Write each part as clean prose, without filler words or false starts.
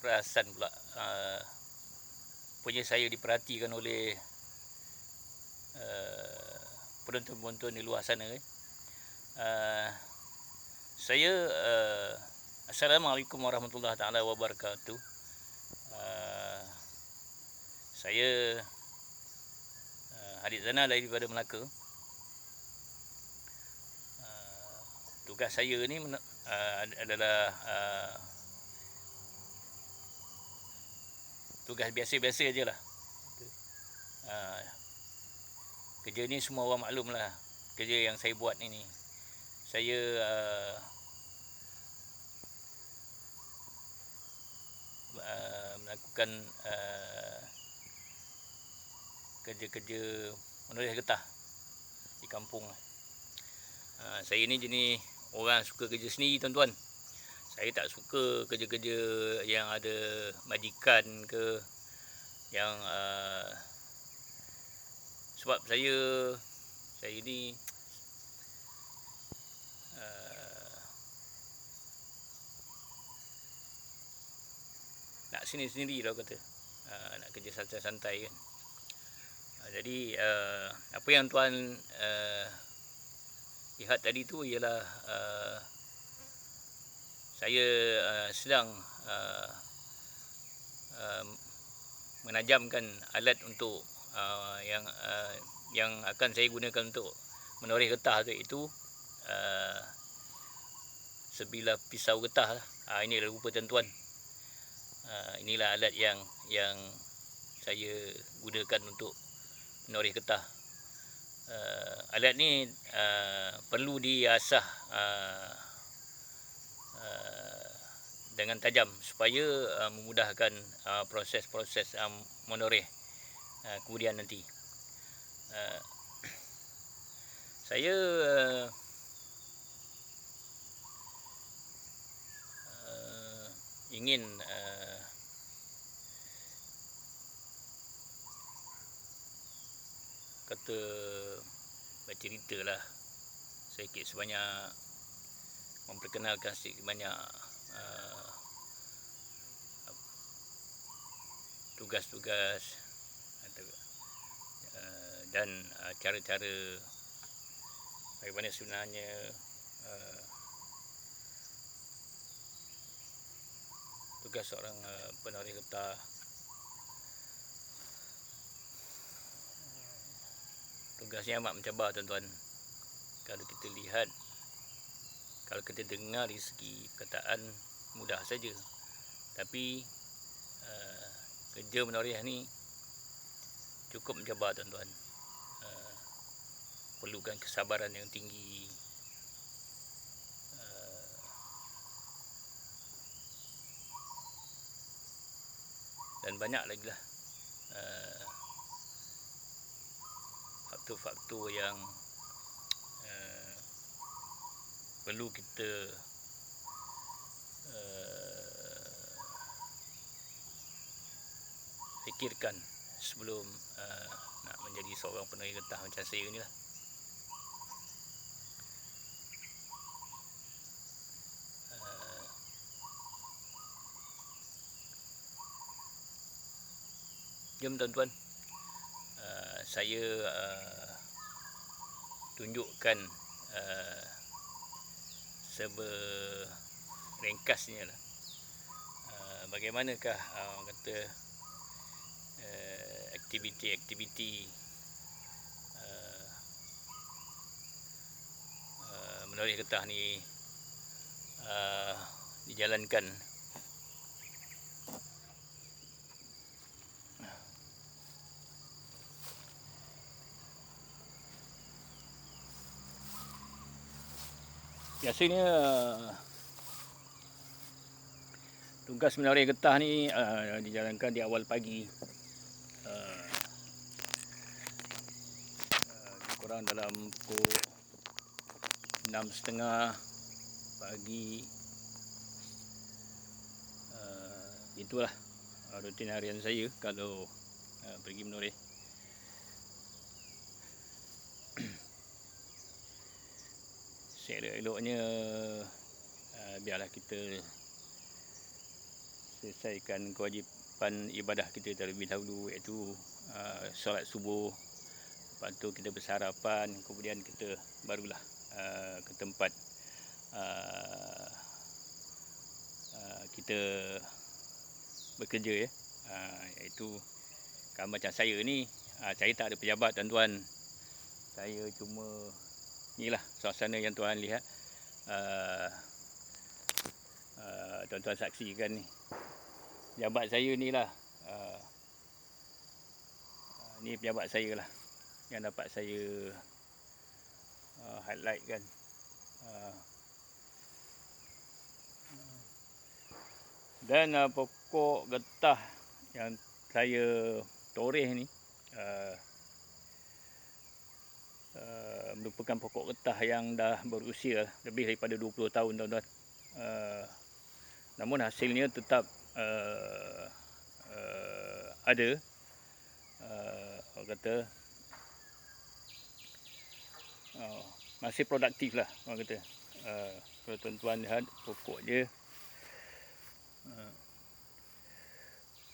perasan pula punya saya diperhatikan oleh penonton-penonton di luar sana. Saya Assalamualaikum warahmatullahi taala wabarakatuh. Saya Hadik Zana daripada Melaka. Tugas saya ni adalah tugas biasa-biasa je lah. Kerja ni semua orang maklum lah. Kerja yang saya buat ni. Saya melakukan kerja-kerja menulis getah di kampung. Saya ni jenis orang suka kerja sendiri, tuan-tuan. Saya tak suka kerja-kerja yang ada majikan ke, yang sebab saya ni nak sendiri-sendiri lah kata. Nak kerja santai-santai kan. Jadi apa yang tuan lihat tadi tu ialah saya sedang menajamkan alat untuk yang akan saya gunakan untuk menoreh getah tu, itu sebilah pisau getah lah. Ini rupa tuan-tuan. Inilah alat yang saya gunakan untuk menoreh getah. Alat ni perlu diasah dengan tajam supaya memudahkan proses-proses menoreh kemudian nanti. Saya ingin kata bercerita lah sedikit sebanyak, memperkenalkan sedikit banyak tugas-tugas dan cara-cara bagaimana sebenarnya tugas seorang penoreh getah. Tugasnya amat mencabar, tuan-tuan. Kalau kita lihat, kalau kita dengar dari segi perkataan, mudah saja. Tapi kerja menoreh ni cukup mencabar, tuan-tuan. Perlukan kesabaran yang tinggi, dan banyak lagi lah faktor-faktor yang perlu kita fikirkan sebelum nak menjadi seorang penoreh getah macam saya ni lah. Jom tuan-tuan, saya tunjukkan seberengkasnya lah bagaimanakah kata aktiviti-aktiviti menoreh getah ni dijalankan. Biasanya tugas menoreh getah ni dijalankan di awal pagi, kurang dalam pukul 6.30 pagi. Itulah rutin harian saya kalau pergi menoreh. Seelok-eloknya biarlah kita selesaikan kewajipan ibadah kita terlebih dahulu, iaitu solat subuh. Lepas tu kita bersarapan, kemudian kita barulah ke tempat kita bekerja, ya. Iaitu kalau macam saya ni, saya tak ada pejabat, tuan-tuan. Saya cuma inilah suasana yang tuan lihat. Tuan-tuan saksikan ni. Pejabat saya ni lah. Ni pejabat saya lah yang dapat saya highlight kan. Dan pokok getah yang saya toreh ni merupakan pokok getah yang dah berusia lebih daripada 20 tahun, tuan-tuan. Namun hasilnya tetap ada, orang kata masih produktif lah, orang kata. Kalau tuan-tuan lihat pokok dia,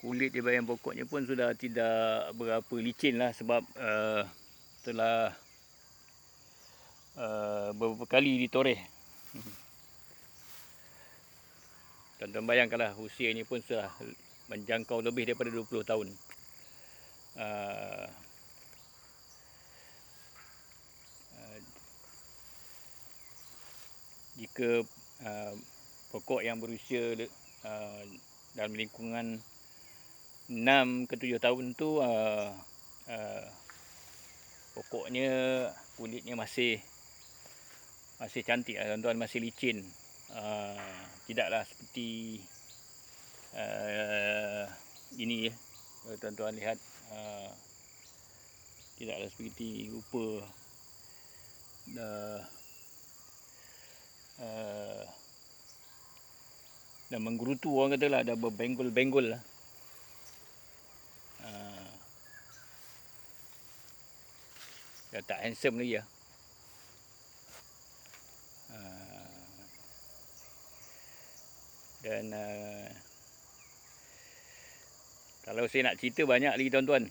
kulit di bahagian pokoknya pun sudah tidak berapa licin lah, sebab telah beberapa kali ditoreh. Tuan-tuan bayangkanlah, usianya pun sudah menjangkau lebih daripada 20 tahun. Jika pokok yang berusia dalam lingkungan 6 ke 7 tahun tu, pokoknya kulitnya masih cantik, tuan-tuan, masih licin. Tidaklah seperti ini, ya. Kalau tuan-tuan lihat, tidaklah seperti rupa dah menggerutu, orang kata lah, dah berbenggol-benggol lah. Dah tak handsome lagi lah. Dan kalau saya nak cerita banyak lagi, tuan-tuan,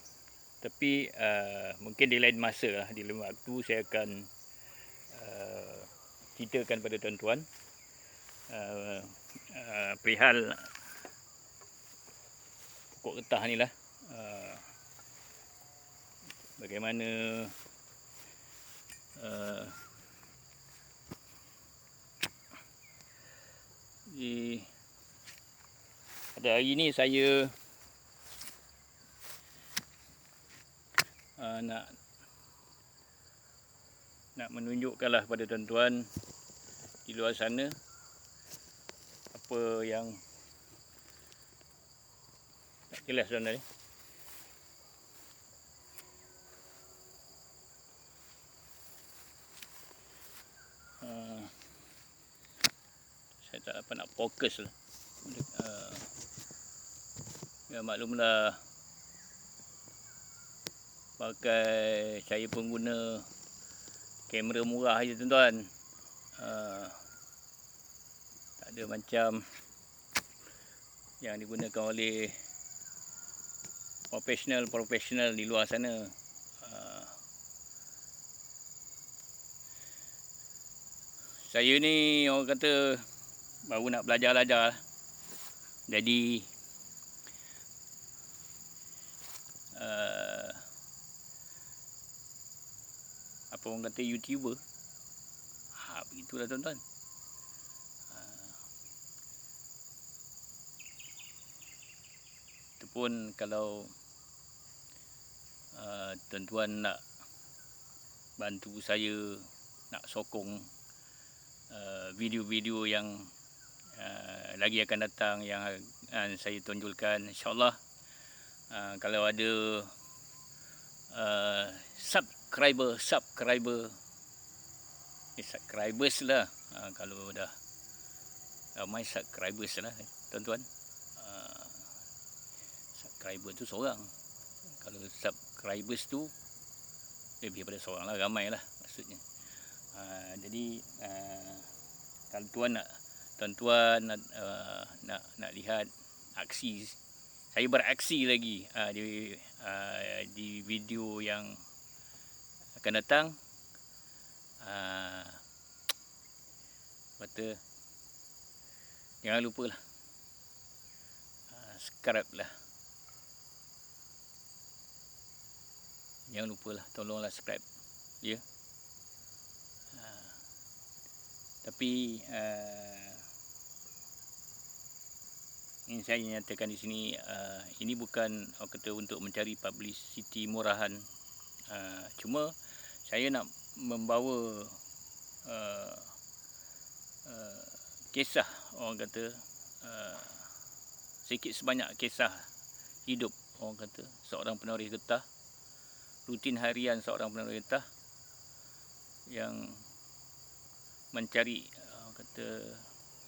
tapi mungkin di lain masa lah, di lain waktu saya akan ceritakan pada tuan-tuan perihal pokok getah ni lah. Bagaimana pada hari ni saya nak menunjukkanlah pada tuan-tuan di luar sana apa yang tak jelas, tuan-tuan. Saya tak dapat nak fokus lah. Ya, maklumlah, pakai saya pengguna kamera murah je, tuan-tuan. Tak ada macam yang digunakan oleh profesional di luar sana. Saya ni, orang kata, baru nak belajar. Jadi apa orang kata, YouTuber. Begitulah, tuan-tuan. Itu pun kalau tuan-tuan nak bantu saya, nak sokong video-video yang lagi akan datang, yang saya tonjolkan, insyaAllah. Kalau ada subscribers lah, kalau dah ramai subscribers lah, tuan-tuan. Subscriber tu seorang, kalau subscribers tu lebih daripada seorang lah, ramai lah maksudnya. Jadi kalau tuan-tuan nak lihat aksi. Saya beraksi lagi di video yang akan datang. Kata jangan lupa lah, subscribe lah. Jangan lupa lah, tolonglah subscribe. Ya. Tapi ini saya nyatakan di sini, ini bukan kata untuk mencari publicity murahan. Cuma saya nak membawa kisah, orang kata sikit sebanyak kisah hidup, orang kata seorang penoreh getah, rutin harian seorang penoreh getah yang mencari kata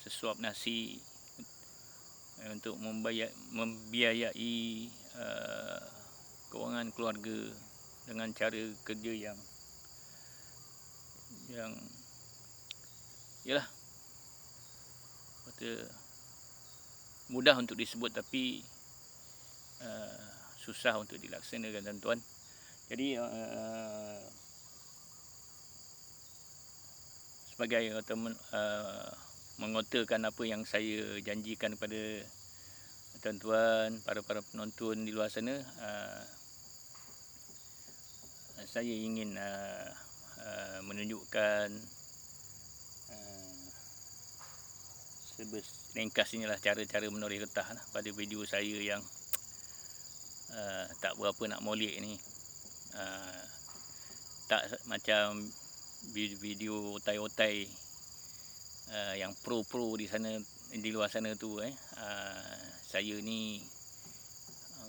sesuap nasi untuk membiayai kewangan keluarga dengan cara kerja yang yalah, kata mudah untuk disebut tapi susah untuk dilaksanakan, tuan-tuan. Jadi sebagai kata mengotakan apa yang saya janjikan kepada tuan-tuan, para penonton di luar sana, saya ingin menunjukkan ringkas inilah cara-cara menoreh getah lah pada video saya yang tak berapa nak molek ni. Tak macam video otai-otai yang pro-pro di sana, di luar sana tu. Saya ni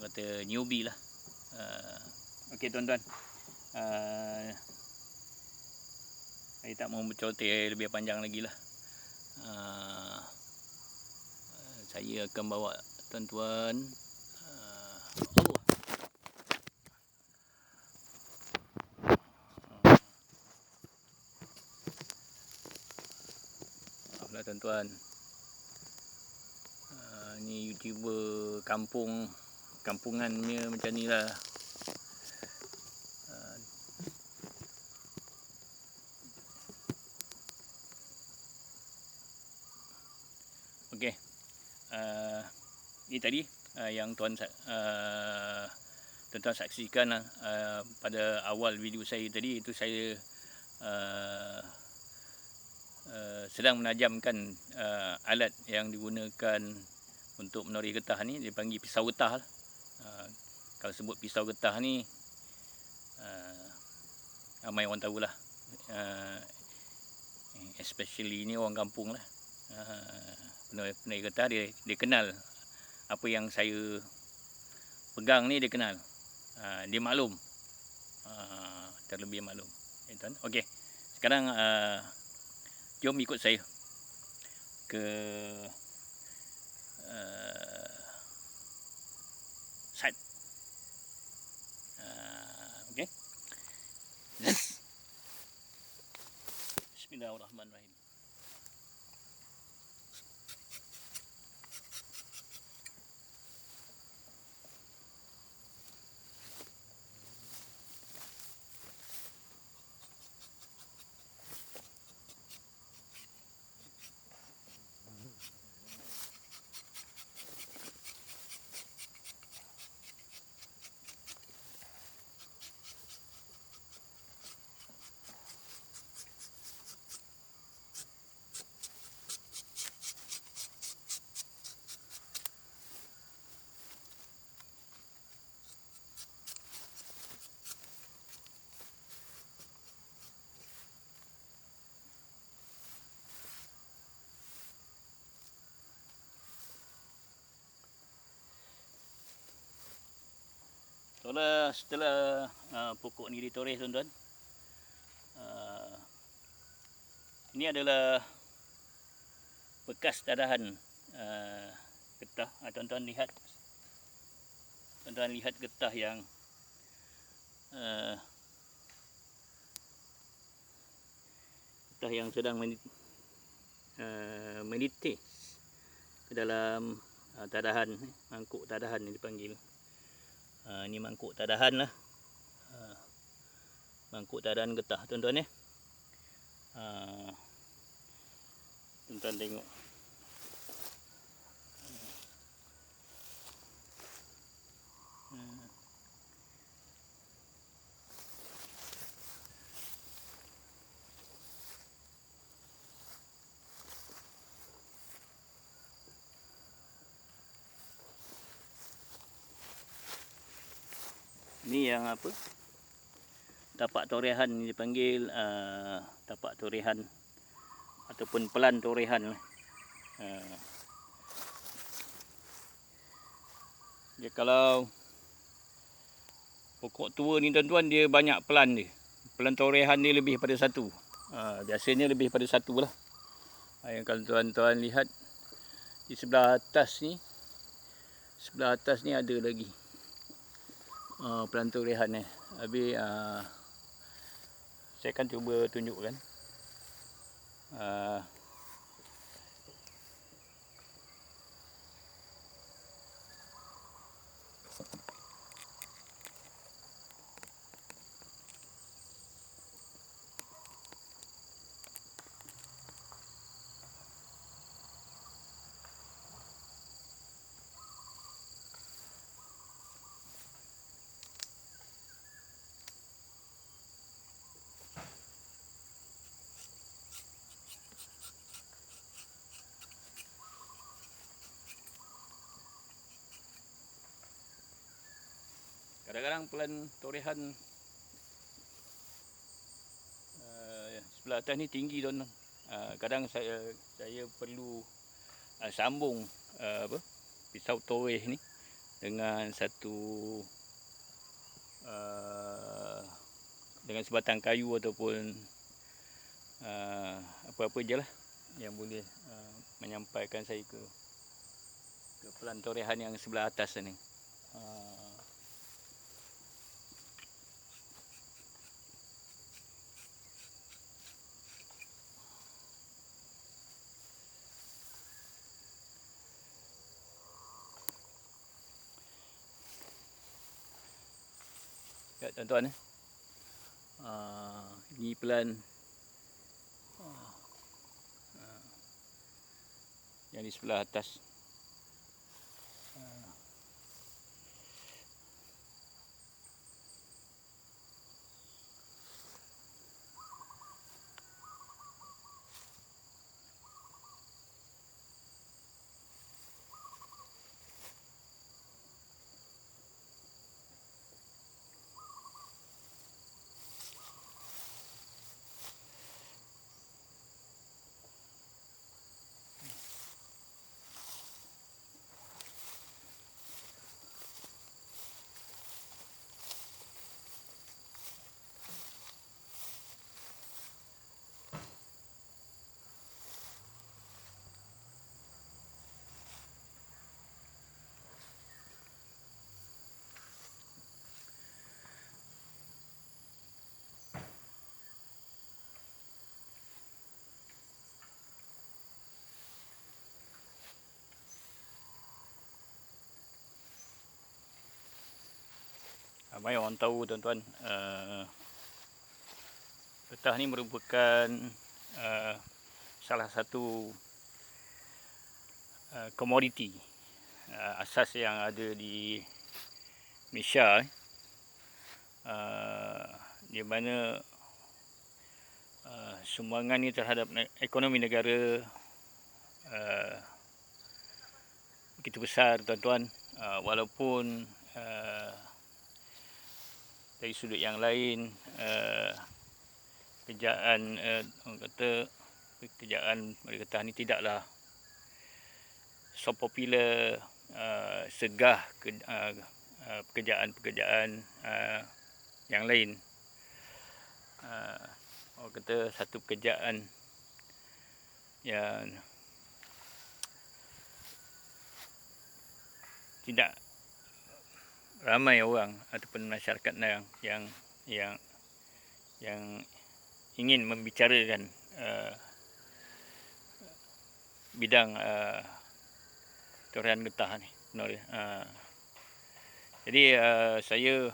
kata newbie lah. Okey tuan-tuan, saya tak mau berceloteh lebih panjang lagi lah. Saya akan bawa tuan-tuan maaflah tuan-tuan, ni YouTuber kampungannya macam ni lah. Okey, ini tadi yang tuan-tuan saksikan pada awal video saya tadi, itu saya sedang menajamkan alat yang digunakan untuk menoreh getah ni. Dia panggil pisau getah lah. Kalau sebut pisau getah ni, ramai orang tahulah, especially ni orang kampung lah. Penoreh getah dia kenal apa yang saya pegang ni, dia kenal, dia maklum, terlebih maklum. Okey, sekarang jom ikut saya ke site. Okey, Bismillahirrahmanirrahim. Setelah pokok ni ditoreh, tuan-tuan, ini adalah bekas dadahan getah. Tuan-tuan lihat getah yang sedang menitis ke dalam tadahan, mangkuk tadahan ni dipanggil. Ni mangkuk tadahan lah. Mangkuk tadahan getah tuan-tuan tuan-tuan tengok. Ni yang apa? Tapak torehan ni dipanggil, tapak torehan ataupun pelan torehan lah. Dia kalau pokok tua ni tuan-tuan, dia banyak pelan dia. Pelan torehan dia lebih pada satu. Biasanya lebih pada satu lah. Yang kalau tuan-tuan lihat di sebelah atas ni ada lagi pelan torehan ni. Habis saya akan cuba tunjukkan. Kadang-kadang pelan torehan sebelah atas ni tinggi tuan-tuan. Kadang saya perlu sambung pisau toreh ni dengan dengan sebatang kayu ataupun apa-apa je lah yang boleh menyampaikan saya ke pelan torehan yang sebelah atas ni. Ya tuan-tuan, ini pelan yang di sebelah atas. Ramai orang tahu tuan-tuan, getah ni merupakan salah satu komoditi asas yang ada di Malaysia, di mana sumbangan ni terhadap ekonomi negara begitu besar tuan-tuan. Walaupun dari sudut yang lain pekerjaan getah ni tidaklah so popular segah pekerjaan-pekerjaan yang lain. Orang kata satu pekerjaan yang tidak ramai orang ataupun masyarakat yang ingin membicarakan bidang Torian getah ni. Jadi saya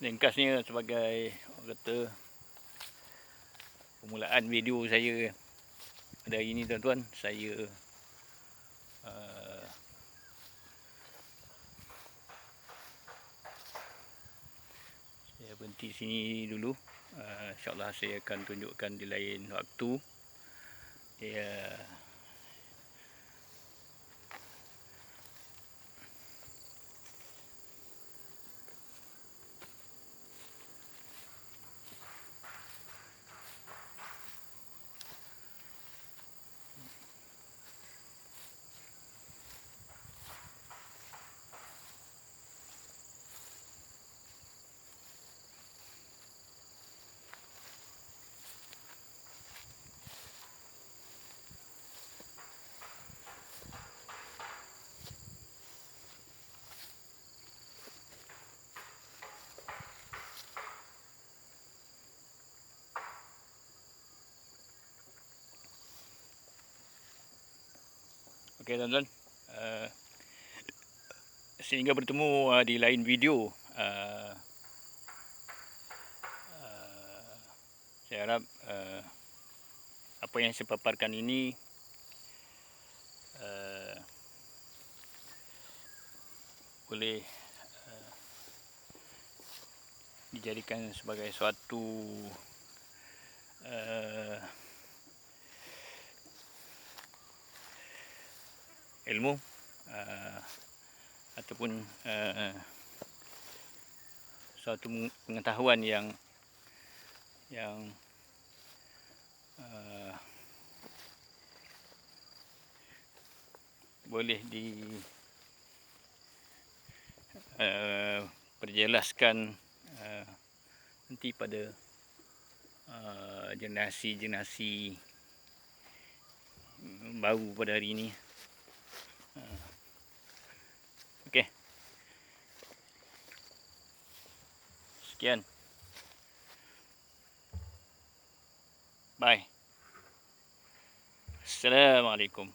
ringkasnya sebagai orang kata permulaan video saya pada hari ini tuan-tuan, saya berhenti sini dulu. InsyaAllah saya akan tunjukkan di lain waktu. Okey tuan-tuan, sehingga bertemu di lain video. Saya harap apa yang saya paparkan ini boleh dijadikan sebagai suatu ilmu ataupun suatu pengetahuan yang boleh diperjelaskan nanti pada generasi baru pada hari ini. Okey. Sekian. Bye. Assalamualaikum.